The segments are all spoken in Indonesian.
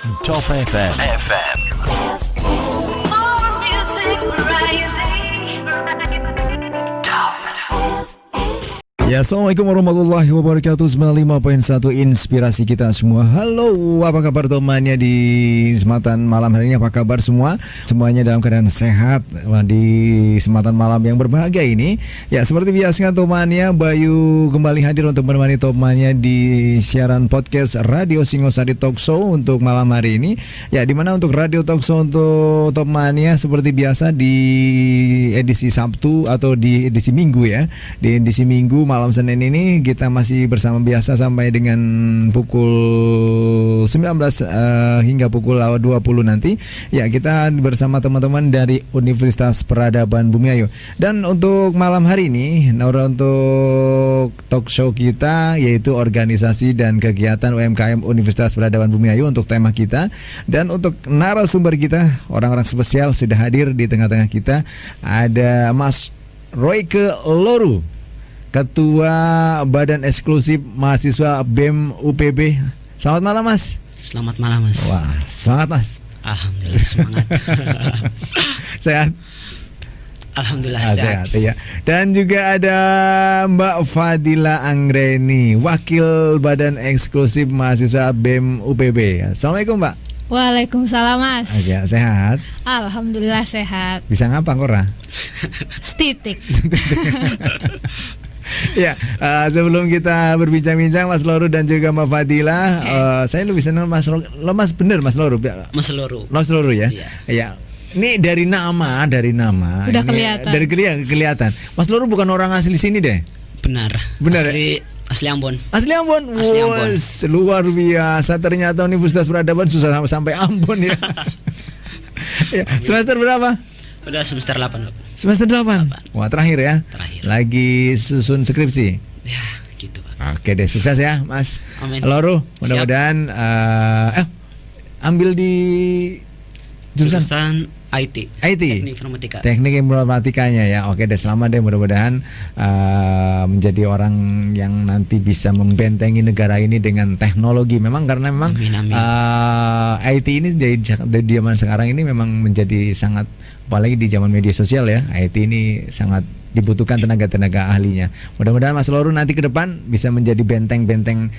Top FM. More music variety. Top. Ya, Assalamualaikum warahmatullahi wabarakatuh. 95.1 Inspirasi kita semua. Halo, apa kabar temannya di kesempatan malam hari ini? Apa kabar semua? Semuanya dalam keadaan sehat di kesempatan malam yang berbahagia ini. Ya, seperti biasa temannya, Bayu kembali hadir untuk menemani temannya di siaran podcast Radio Singosari Talk Show untuk malam hari ini. Ya, dimana untuk Radio Talk Show untuk temannya seperti biasa di edisi Sabtu atau di edisi Minggu ya. Di edisi Minggu malam Senin ini kita masih bersama biasa sampai dengan pukul 19 hingga pukul 20 nanti. Ya, kita bersama teman-teman dari Universitas Peradaban Bumiayu. Dan untuk malam hari ini, untuk talk show kita yaitu organisasi dan kegiatan UMKM Universitas Peradaban Bumiayu untuk tema kita. Dan untuk narasumber kita, orang-orang spesial sudah hadir di tengah-tengah kita. Ada Mas Royke Loru, Ketua Badan Eksklusif Mahasiswa BEM UPB. Selamat malam, Mas. Selamat malam, Mas. Wah, semangat, Mas. Alhamdulillah semangat. Sehat? Alhamdulillah Sehat ya. Dan juga ada Mbak Fadila Anggreni, Wakil Badan Eksklusif Mahasiswa BEM UPB. Assalamualaikum, Mbak. Waalaikumsalam, Mas. Ya, sehat. Alhamdulillah sehat. Bisa ngapa, Kora? Stitik. Ya, sebelum kita berbincang-bincang Mas Loru dan juga Mbak Fadila, saya lebih senang Mas Loru. Mas bener Mas Loru. Mas Loru. Mas Loru ya. Iya. Ya. Ini dari nama. Udah ini, kelihatan. Dari kelihatan. Mas Loru bukan orang asli sini deh. Benar. Benar. Asli Ambon. Asli Ambon. Asli Ambon. Wos, luar biasa. Ternyata Universitas Peradaban susah sampai Ambon ya. Ya, semester berapa? Udah semester 8. Semester 8. Wah, terakhir ya. Terakhir. Lagi susun skripsi. Ya, gitu, Pak. Oke deh, sukses ya, Mas. Amin. Loru, mudah-mudahan ambil di jurusan IT. Teknik Informatika. Teknik Informatikanya ya. Oke deh, selamat deh, mudah-mudahan menjadi orang yang nanti bisa membentengi negara ini dengan teknologi. Memang karena memang Amin. IT ini dari zaman sekarang ini memang menjadi sangat, apalagi di zaman media sosial ya. IT ini sangat dibutuhkan tenaga-tenaga ahlinya. Mudah-mudahan Mas Loru nanti ke depan bisa menjadi benteng-benteng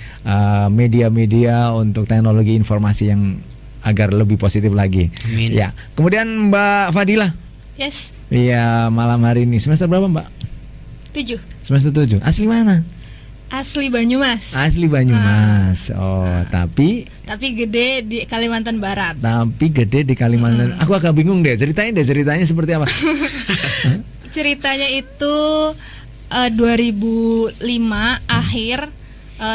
media-media untuk teknologi informasi yang agar lebih positif lagi. Amin. Ya. Kemudian Mbak Fadila. Yes. Iya, malam hari ini semester berapa, Mbak? 7. Semester 7. Asli mana? Asli Banyumas. Asli Banyumas. Tapi gede di Kalimantan Barat. gede di Kalimantan. Aku agak bingung deh. Ceritanya seperti apa? Ceritanya itu 2005 akhir,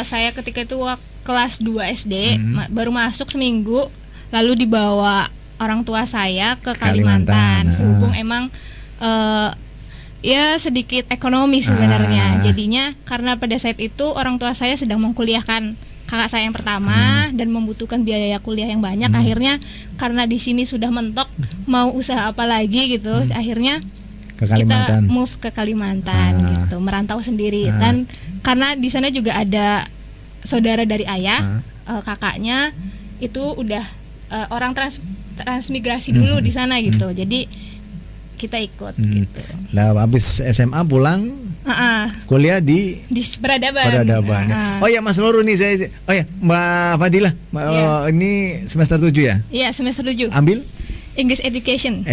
saya ketika itu kelas 2 SD, baru masuk seminggu, lalu dibawa orang tua saya ke Kalimantan. Sehubung emang ya sedikit ekonomi sebenarnya. Jadinya karena pada saat itu orang tua saya sedang mengkuliahkan kakak saya yang pertama dan membutuhkan biaya kuliah yang banyak. Akhirnya karena di sini sudah mentok, mau usaha apa lagi gitu. Akhirnya ke Kalimantan. kita move ke Kalimantan gitu, merantau sendiri. Dan karena di sana juga ada saudara dari ayah, kakaknya itu udah orang transmigrasi dulu di sana gitu. Jadi kita ikut gitu. Nah, habis SMA pulang kuliah di Peradaban. Oh ya, Mas Loru nih Mbak Fadila. Ini semester 7 ya? Iya, semester 7. Ambil English Education.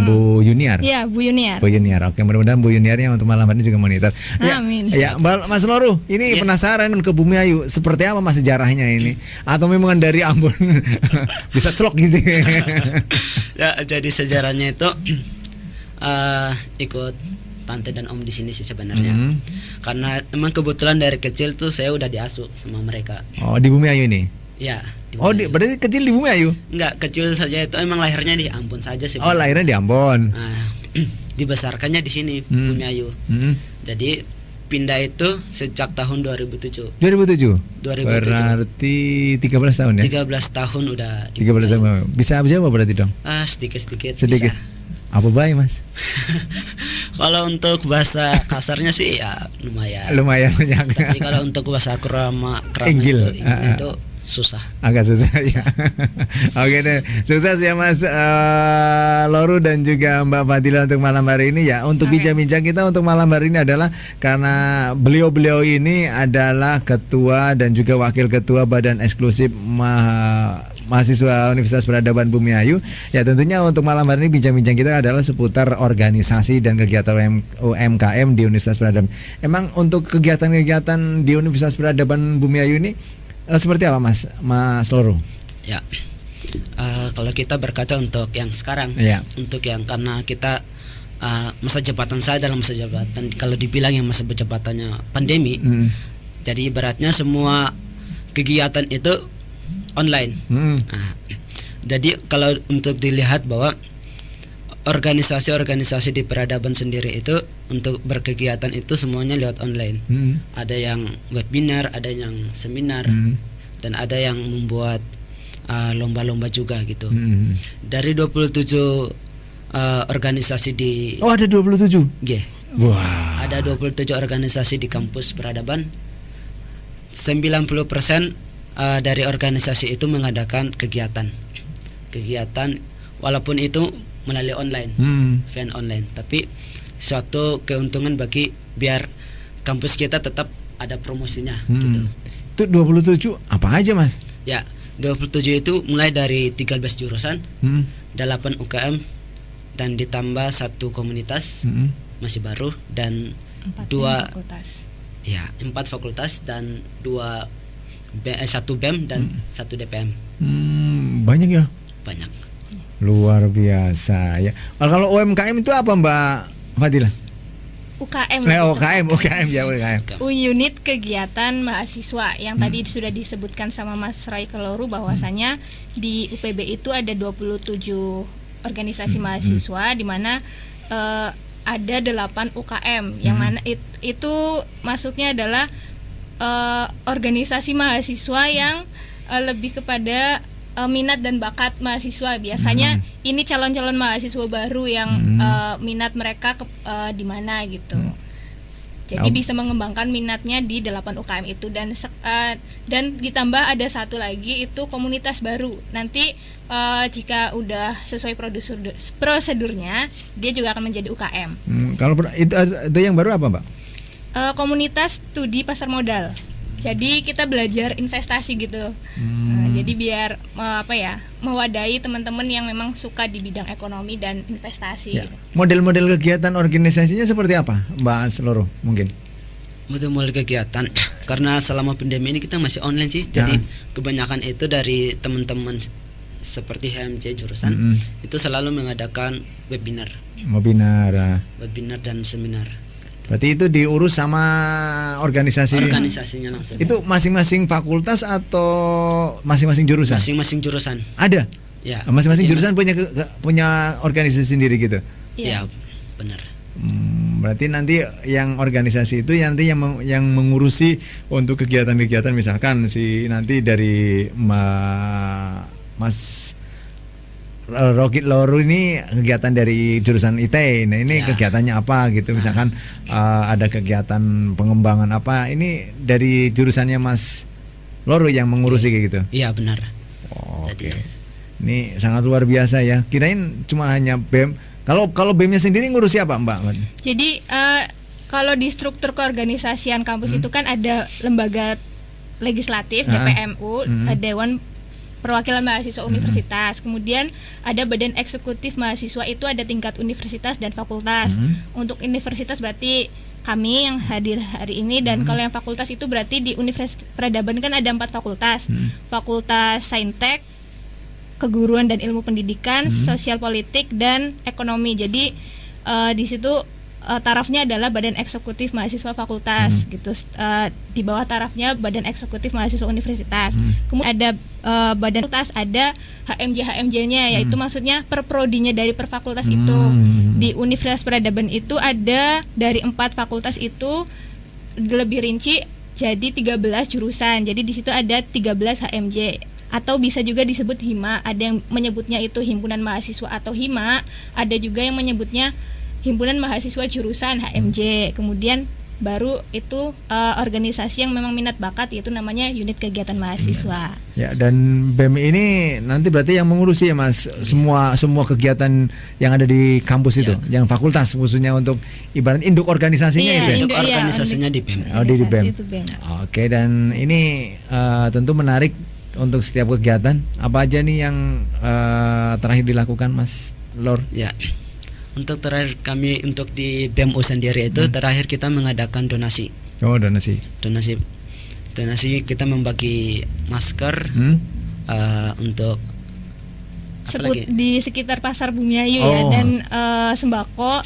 Bu Yuniar. Iya, Bu Yuniar. Bu Yuniar. Oke, mudah-mudahan Bu Yuniarnya untuk malam hari ini juga monitor. Amin. Ya, Mas Loru, ini penasaran ke Bumiayu, seperti apa Mas sejarahnya ini? Atau memang dari Ambon bisa celok gitu? Ya, jadi sejarahnya itu ikut tante dan om di sini sih sebenarnya. Karena emang kebetulan dari kecil tuh saya udah diasuh sama mereka. Oh, di Bumiayu ini? Ya. Berarti kecil di Bumiayu? Enggak, kecil saja itu emang lahirnya di Ambon saja sih. Oh, lahirnya di Ambon. Dibesarkannya di sini, Bumiayu. Jadi pindah itu sejak tahun 2007. 2007. 2007. Berarti 13 tahun ya? 13 tahun udah. 13 tahun. Bisa Jawa berarti dong? Sedikit. Sedikit. Bisa. Apa baik, Mas? Kalau untuk bahasa kasarnya sih ya lumayan. Lumayan banyak. Tapi kalau untuk bahasa krama Inggil. itu susah. Agak susah ya. Oke deh, sukses ya Mas Loru dan juga Mbak Fadila untuk malam hari ini ya. Untuk bincang-bincang kita untuk malam hari ini adalah karena beliau-beliau ini adalah ketua dan juga wakil ketua Badan Eksklusif Mahasiswa Universitas Peradaban Bumiayu. Ya tentunya untuk malam hari ini bincang-bincang kita adalah seputar organisasi dan kegiatan UMKM di Universitas Peradaban. Emang untuk kegiatan-kegiatan di Universitas Peradaban Bumiayu ini seperti apa Mas Loru? Ya, kalau kita berkaca untuk yang sekarang, untuk yang karena kita masa jabatan saya dalam masa jabatan, kalau dibilang yang masa jabatannya pandemi, jadi ibaratnya semua kegiatan itu online. Jadi kalau untuk dilihat bahwa organisasi-organisasi di peradaban sendiri itu untuk berkegiatan itu semuanya lewat online. Ada yang webinar, ada yang seminar, dan ada yang membuat lomba-lomba juga gitu. Dari 27 organisasi di ada 27? Wah. Ada 27 organisasi di kampus peradaban. 90% dari organisasi itu mengadakan kegiatan walaupun itu melalui online, event online, tapi suatu keuntungan bagi biar kampus kita tetap ada promosinya gitu. Itu 27 apa aja Mas? Ya, 27 itu mulai dari 13 jurusan, 8 UKM dan ditambah 1 komunitas masih baru dan 4 fakultas dan 1 BEM dan 1 DPM. Banyak ya? Banyak. Luar biasa ya. Kalau UMKM itu apa Mbak Fadila? UKM. UKM. Unit kegiatan mahasiswa yang tadi sudah disebutkan sama Mas Roy Keloru bahwasanya di UPB itu ada 27 organisasi mahasiswa di mana ada 8 UKM yang mana itu maksudnya adalah organisasi mahasiswa yang lebih kepada minat dan bakat mahasiswa. Biasanya ini calon-calon mahasiswa baru yang minat mereka di mana gitu. Jadi bisa mengembangkan minatnya di 8 UKM itu dan ditambah ada satu lagi itu komunitas baru. Nanti jika udah sesuai prosedurnya dia juga akan menjadi UKM. Kalau itu yang baru apa Mbak? Komunitas studi pasar modal. Jadi kita belajar investasi gitu. Jadi biar mewadahi teman-teman yang memang suka di bidang ekonomi dan investasi. Gitu. Model-model kegiatan organisasinya seperti apa, Mbak Loru mungkin? Model-model kegiatan karena selama pandemi ini kita masih online sih. Jadi kebanyakan itu dari teman-teman seperti HMJ jurusan itu selalu mengadakan webinar dan seminar. Berarti itu diurus sama organisasinya langsung. Itu masing-masing fakultas atau masing-masing jurusan? Masing-masing jurusan. Ada? Ya. Masing-masing jurusan punya organisasi sendiri gitu. Iya, benar. Berarti nanti yang organisasi itu nanti yang mengurusi untuk kegiatan-kegiatan, misalkan nanti dari Mas Rocky Loru ini kegiatan dari jurusan IT. Nah ini kegiatannya apa gitu, misalkan ada kegiatan pengembangan apa, ini dari jurusannya Mas Loru yang mengurusi kayak gitu. Iya benar. Oke. Ini sangat luar biasa ya. Kirain cuma hanya BEM. Kalau BEM-nya sendiri ngurusi apa Mbak? Jadi kalau di struktur keorganisasian kampus itu kan ada lembaga legislatif, DPMU, Dewan Perwakilan Mahasiswa Universitas. Kemudian ada Badan Eksekutif Mahasiswa, itu ada tingkat universitas dan fakultas. Untuk universitas berarti kami yang hadir hari ini, dan kalau yang fakultas itu berarti di Universitas Peradaban kan ada 4 fakultas. Fakultas Saintek, Keguruan dan Ilmu Pendidikan, Sosial Politik dan Ekonomi. Jadi di situ tarafnya adalah Badan Eksekutif Mahasiswa Fakultas gitu. Di bawah tarafnya Badan Eksekutif Mahasiswa Universitas. Kemudian ada Badan Fakultas, ada HMJ-nya, yaitu maksudnya per prodinya dari per fakultas itu. Di Universitas Peradaban itu ada dari 4 fakultas itu lebih rinci jadi 13 jurusan. Jadi di situ ada 13 HMJ atau bisa juga disebut HIMA. Ada yang menyebutnya itu Himpunan Mahasiswa atau HIMA, ada juga yang menyebutnya Himpunan Mahasiswa Jurusan HMJ. Kemudian baru itu organisasi yang memang minat bakat, yaitu namanya unit kegiatan mahasiswa. Ya, dan BEM ini nanti berarti yang mengurusi ya Mas semua kegiatan yang ada di kampus itu, yang fakultas khususnya untuk ibarat induk organisasinya itu. Induk organisasinya di BEM. Oh, di BEM. Oke, dan ini tentu menarik untuk setiap kegiatan. Apa aja nih yang terakhir dilakukan Mas Lor? Ya. Untuk terakhir kami untuk di BEMU sendiri itu terakhir kita mengadakan donasi. Oh, donasi. Donasi kita membagi masker untuk di sekitar Pasar Bumiayu ya, dan sembako.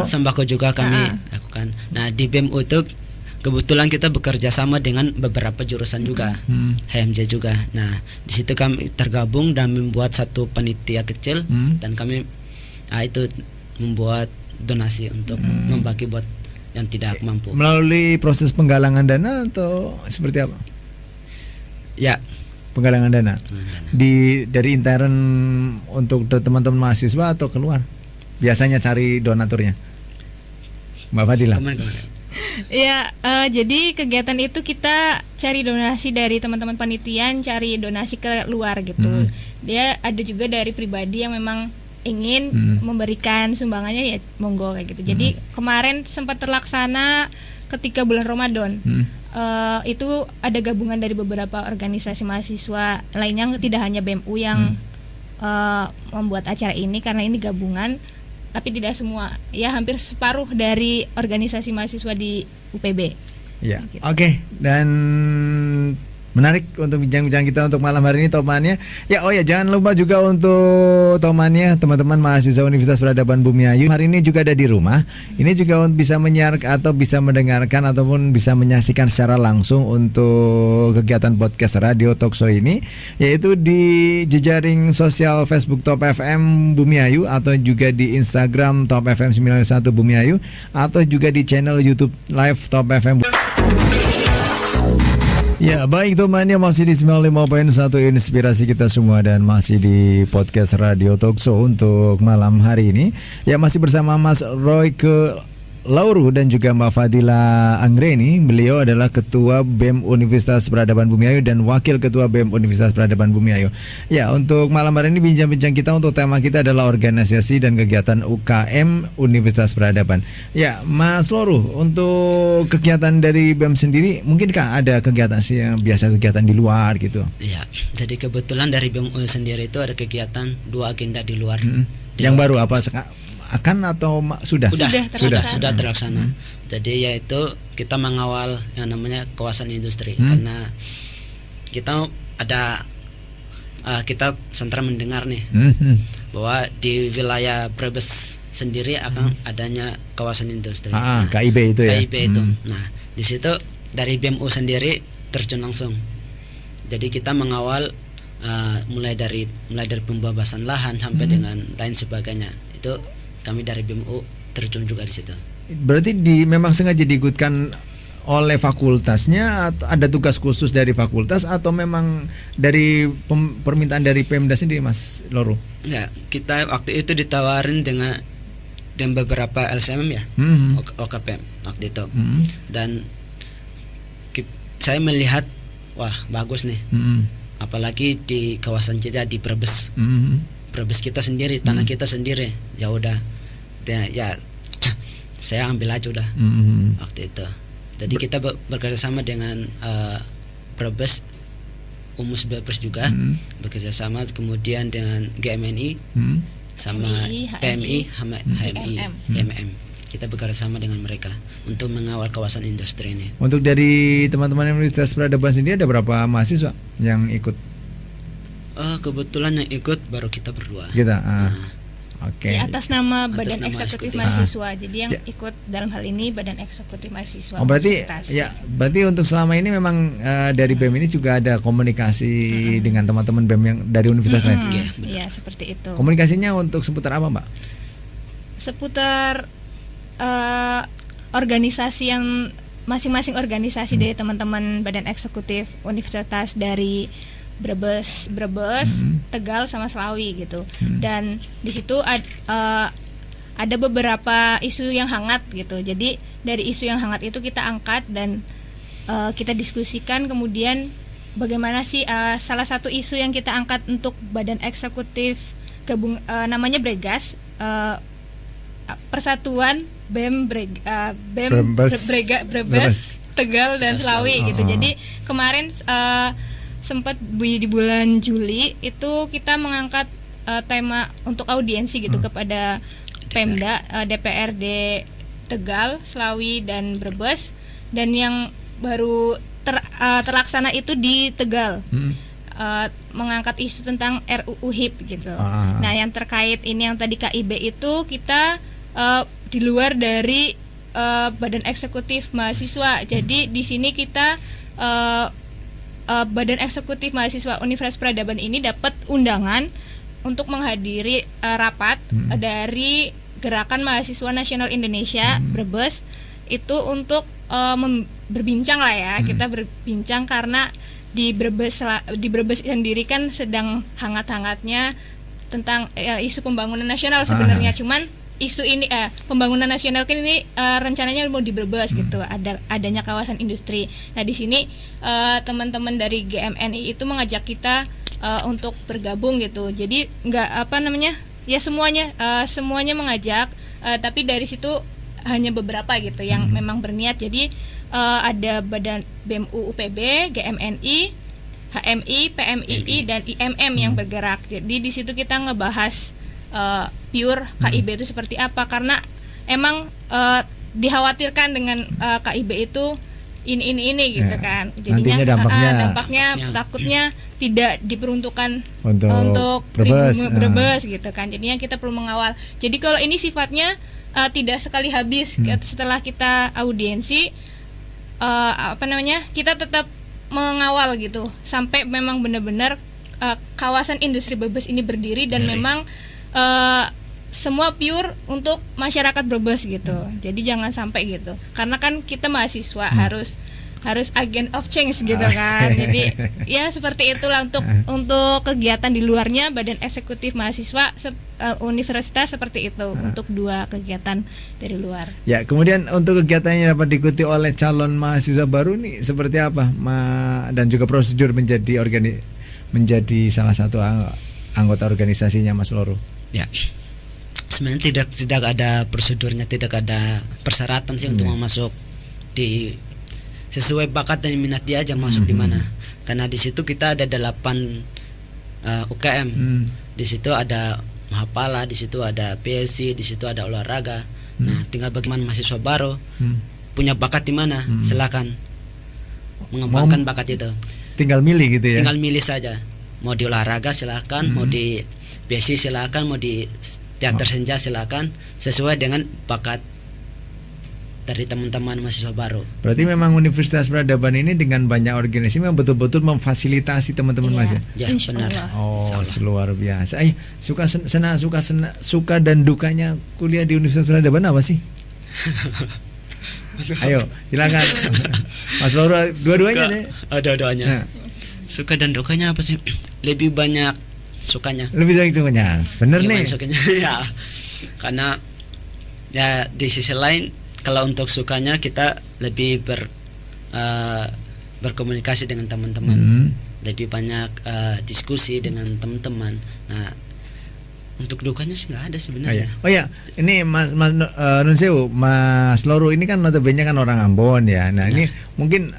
Sembako juga kami lakukan. Nah, di BEMU itu kebetulan kita bekerja sama dengan beberapa jurusan juga, HMJ juga. Nah, di situ kami tergabung dan membuat satu panitia kecil dan kami itu membuat donasi untuk membagi buat yang tidak mampu. Melalui proses penggalangan dana atau seperti apa? Ya, penggalangan dana. Dari intern untuk teman-teman mahasiswa atau keluar? Biasanya cari donaturnya. Mbak Fadila. Ya, jadi kegiatan itu kita cari donasi dari teman-teman panitian, cari donasi ke luar gitu. Dia ada juga dari pribadi yang memang ingin memberikan sumbangannya, ya monggo kayak gitu. Jadi kemarin sempat terlaksana ketika bulan Ramadan. Itu ada gabungan dari beberapa organisasi mahasiswa lainnya, tidak hanya BEMU yang membuat acara ini, karena ini gabungan, tapi tidak semua. Ya, hampir separuh dari organisasi mahasiswa di UPB. Ya, gitu. Oke. Dan menarik untuk bincang-bincang kita untuk malam hari ini temannya. Ya, oh ya, jangan lupa juga untuk temannya teman-teman mahasiswa Universitas Peradaban Bumiayu. Hari ini juga ada di rumah. Ini juga bisa menyiarkan atau bisa mendengarkan ataupun bisa menyaksikan secara langsung untuk kegiatan podcast radio Talkshow ini, yaitu di jejaring sosial Facebook Top FM Bumiayu, atau juga di Instagram Top FM 91 Bumiayu, atau juga di channel YouTube Live Top FM. Ya, baik temannya, masih di 95.1 Inspirasi Kita Semua dan masih di podcast Radio Talkshow untuk malam hari ini. Ya, masih bersama Mas Roy Lauru dan juga Mbak Fadila Anggreni. Beliau adalah Ketua BEM Universitas Peradaban Bumiayu dan Wakil Ketua BEM Universitas Peradaban Bumiayu. Ya, untuk malam hari ini bincang-bincang kita untuk tema kita adalah organisasi dan kegiatan UKM Universitas Peradaban. Ya, Mas Lauru, untuk kegiatan dari BEM sendiri, mungkinkah ada kegiatan sih yang biasa kegiatan di luar gitu? Ya, jadi kebetulan dari BEM sendiri itu ada kegiatan 2 agenda di luar. Yang baru apa akan atau sudah terlaksana. Jadi yaitu kita mengawal yang namanya kawasan industri, karena kita ada kita sentra mendengar nih bahwa di wilayah Brebes sendiri akan adanya kawasan industri. KIB itu ya. KIB itu. Nah, di situ dari BEMU sendiri terjun langsung. Jadi kita mengawal mulai dari pembebasan lahan sampai dengan lain sebagainya. Itu kami dari BEMU terjun juga di situ. Berarti memang sengaja diikutkan oleh fakultasnya, atau ada tugas khusus dari fakultas, atau memang dari permintaan dari Pemda sendiri, Mas Lauru? Enggak, kita waktu itu ditawarin dengan beberapa LCM ya, OKPM waktu itu. Dan saya melihat, wah bagus nih. Apalagi di kawasan kita di Brebes. Brebes kita sendiri, tanah kita sendiri. Ya udah, ya saya ambil aja udah waktu itu. Jadi kita bekerja sama dengan Brebes, Umus Brebes juga bekerja sama, kemudian dengan GMNI sama PMI, HMM. Kita bekerja sama dengan mereka untuk mengawal kawasan industri ini. Untuk dari teman-teman Universitas Peradaban sendiri ada berapa mahasiswa yang ikut? Kebetulan yang ikut baru kita berdua. Oke. Di atas nama Badan Eksekutif Mahasiswa. Jadi yang ikut dalam hal ini Badan Eksekutif Mahasiswa. Oh, berarti berarti untuk selama ini memang dari BEM ini juga ada komunikasi dengan teman-teman BEM yang dari universitas lain. Iya, seperti itu. Komunikasinya untuk seputar apa, Mbak? Seputar organisasi yang masing-masing organisasi dari teman-teman Badan Eksekutif Universitas dari Brebes, Tegal sama Selawi gitu. Dan di situ ada beberapa isu yang hangat gitu. Jadi dari isu yang hangat itu kita angkat dan kita diskusikan. Kemudian bagaimana sih salah satu isu yang kita angkat untuk badan eksekutif namanya Bregas, Persatuan BEM Brebes Tegal dan Slawi gitu. Jadi kemarin sempat di bulan Juli itu kita mengangkat tema untuk audiensi gitu kepada Pemda, DPRD Tegal, Slawi dan Brebes, dan yang baru terlaksana itu di Tegal. Mengangkat isu tentang RUU HIP gitu. Nah, yang terkait ini yang tadi KIB itu kita di luar dari Badan Eksekutif Mahasiswa. Jadi di sini kita Badan Eksekutif Mahasiswa Universitas Peradaban ini dapat undangan untuk menghadiri rapat dari Gerakan Mahasiswa Nasional Indonesia Brebes itu untuk berbincang lah ya. Kita berbincang karena di Brebes sendiri kan sedang hangat-hangatnya tentang isu pembangunan nasional sebenarnya. Cuman isu ini pembangunan nasional kan ini rencananya mau di Brebes gitu, adanya kawasan industri. Nah, di sini teman-teman dari GMNI itu mengajak kita untuk bergabung gitu. Jadi semuanya mengajak, tapi dari situ hanya beberapa gitu yang memang berniat. Jadi ada Badan BEM UPB, GMNI, HMI, PMII dan IMM yang bergerak. Jadi di situ kita ngebahas pure KIB itu seperti apa, karena emang dikhawatirkan dengan KIB itu ini gitu kan. Jadinya dampaknya takutnya tidak diperuntukkan untuk Brebes gitu kan. Jadinya kita perlu mengawal. Jadi kalau ini sifatnya tidak sekali habis. Setelah kita audiensi kita tetap mengawal gitu sampai memang benar-benar kawasan industri Brebes ini berdiri dan memang semua pure untuk masyarakat Brebes gitu. Jadi jangan sampai gitu. Karena kan kita mahasiswa harus agent of change gitu kan. Jadi ya seperti itulah untuk kegiatan di luarnya Badan Eksekutif Mahasiswa Universitas seperti itu untuk 2 kegiatan dari luar. Ya, kemudian untuk kegiatan yang dapat diikuti oleh calon mahasiswa baru nih seperti apa? Dan juga prosedur menjadi salah satu anggota organisasinya Mas Loro. Ya. Sebenarnya tidak ada prosedurnya, tidak ada persyaratan sih untuk masuk di sesuai bakat dan minat dia aja masuk di mana. Karena di situ kita ada 8 UKM. Di situ ada Mahapala, di situ ada PSC, di situ ada olahraga. Nah, tinggal bagaimana mahasiswa baru punya bakat di mana, silakan mengembangkan bakat itu. Tinggal milih gitu ya. Tinggal milih saja. Mau di olahraga silakan, mau di PSC silakan, mau di teater senja silakan, sesuai dengan bakat dari teman-teman mahasiswa baru. Berarti memang Universitas Peradaban ini dengan banyak organisasi memang betul-betul memfasilitasi teman-teman mahasiswa. Ya, benar. Oh, luar biasa. Suka dan dukanya kuliah di Universitas Peradaban apa sih? Ayo, silakan. Mas Loro, dua-duanya deh. Dua-duanya. Nah. Suka dan dukanya apa sih? Lebih banyak sukanya. Lebih banyak sukanya. Bener nih. Sukanya. Ya. Karena ya di sisi lain kalau untuk sukanya kita lebih berkomunikasi dengan teman-teman, lebih banyak diskusi dengan teman-teman. Nah, untuk dukanya sih nggak ada sebenarnya. Oh ya, ini Mas Nunsewu, Mas Loro ini kan notabene kan orang Ambon ya. Nah, ini mungkin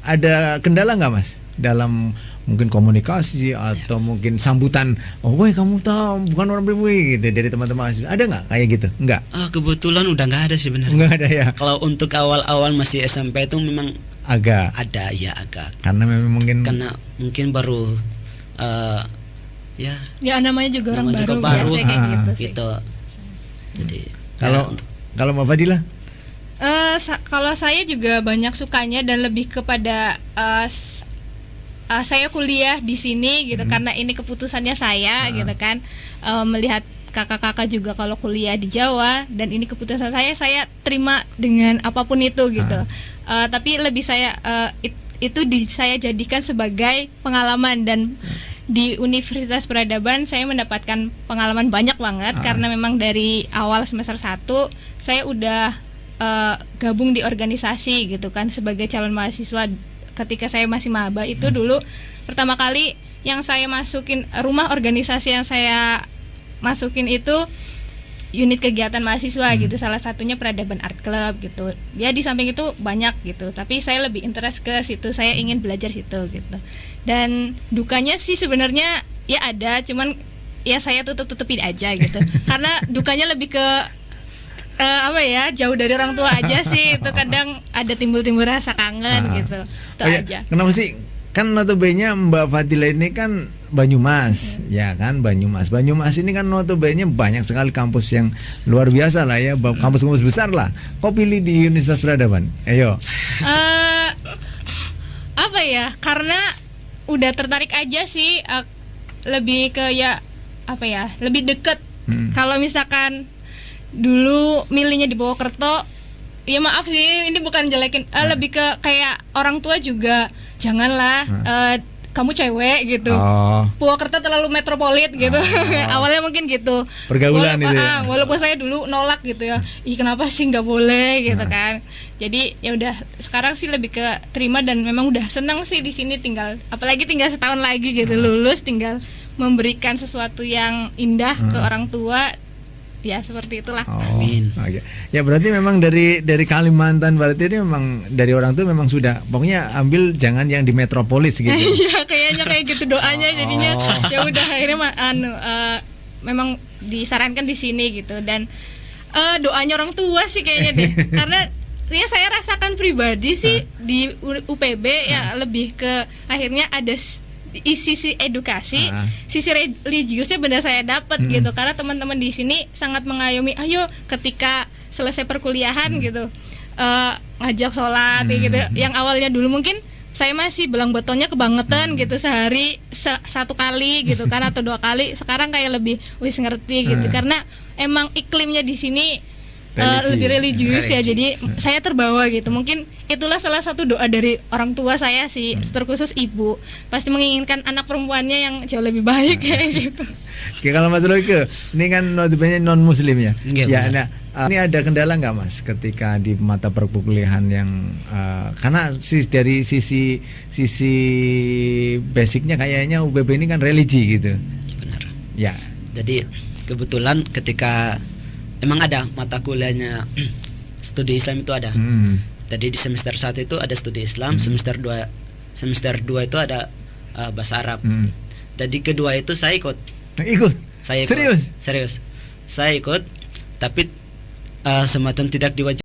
ada kendala nggak Mas dalam mungkin komunikasi atau mungkin sambutan, woi kamu tahu bukan orang pribumi gitu dari teman-teman, ada nggak kayak gitu? Nggak? Kebetulan udah nggak ada sebenarnya. Nggak ada ya. Kalau untuk awal-awal masih SMP itu memang agak ada ya karena memang mungkin baru ya namanya juga orang baru biasa kayak gitu. Jadi kalau Mbak Fadila? Kalau saya juga banyak sukanya dan lebih kepada saya kuliah di sini gitu karena ini keputusannya saya gitu kan, melihat kakak-kakak juga kalau kuliah di Jawa dan ini keputusan saya terima dengan apapun itu gitu. Tapi lebih saya itu saya jadikan sebagai pengalaman dan di Universitas Peradaban saya mendapatkan pengalaman banyak banget karena memang dari awal semester 1 saya udah gabung di organisasi gitu kan sebagai calon mahasiswa. Ketika saya masih maba itu dulu pertama kali yang saya masukin, rumah organisasi yang saya masukin itu unit kegiatan mahasiswa gitu, salah satunya Peradaban Art Club gitu. Ya di samping itu banyak gitu, tapi saya lebih interest ke situ, saya ingin belajar situ gitu. Dan dukanya sih sebenarnya ya ada, cuman ya saya tutupin aja gitu. Karena dukanya lebih ke jauh dari orang tua aja sih, itu kadang ada timbul rasa kangen gitu. Itu aja. Kenapa sih? Kan notabene Mbak Fadila ini kan Banyumas, ya kan Banyumas. Banyumas ini kan notabene banyak sekali kampus yang luar biasa lah ya, kampus-kampus besar lah. Kok pilih di Universitas Peradaban? Ayo. Karena udah tertarik aja sih, lebih ke lebih deket. Kalau misalkan dulu milihnya di Purwokerto, ya maaf sih ini bukan jelekin, lebih ke kayak orang tua juga janganlah kamu cewek gitu. Purwokerto terlalu metropolit gitu. Awalnya mungkin gitu. Pergaulan itu ya. Walaupun saya dulu nolak gitu ya. Ih kenapa sih nggak boleh gitu kan. Jadi ya udah sekarang sih lebih ke terima dan memang udah senang sih di sini, apalagi tinggal setahun lagi gitu lulus, tinggal memberikan sesuatu yang indah ke orang tua. Ya seperti itulah. Amin. Okay. Ya berarti memang dari Kalimantan, berarti ini memang dari orang tua memang sudah pokoknya ambil jangan yang di metropolis gitu. Iya kayaknya kayak gitu doanya jadinya. Ya udah akhirnya memang disarankan di sini gitu, dan doanya orang tua sih kayaknya deh. Karena ya saya rasakan pribadi sih di UPB ya lebih ke akhirnya ada sisi edukasi, sisi religiusnya benar saya dapat gitu, karena teman-teman di sini sangat mengayomi, ayo ketika selesai perkuliahan gitu ngajak sholat gitu. Yang awalnya dulu mungkin saya masih belang betonnya kebangetan gitu, sehari satu kali gitu kan atau 2 kali, sekarang kayak lebih wis ngerti gitu, karena emang iklimnya di sini lebih religius ya, jadi saya terbawa gitu. Mungkin itulah salah satu doa dari orang tua saya sih, terkhusus ibu, pasti menginginkan anak perempuannya yang jauh lebih baik kayak gitu. Oke, kalau Mas Royke, ini kan notabene non muslim ya. Ya, benar. Ini ada kendala nggak Mas ketika di mata perkuliahan yang karena dari sisi basicnya kayaknya UPB ini kan religi gitu. Benar. Ya. Jadi kebetulan ketika emang ada mata kuliahnya studi Islam itu ada. Jadi di semester 1 itu ada studi Islam, semester 2 itu ada bahasa Arab. Jadi kedua itu saya ikut. Saya ikut. Serius? Saya ikut, tapi semacam tidak diwajibkan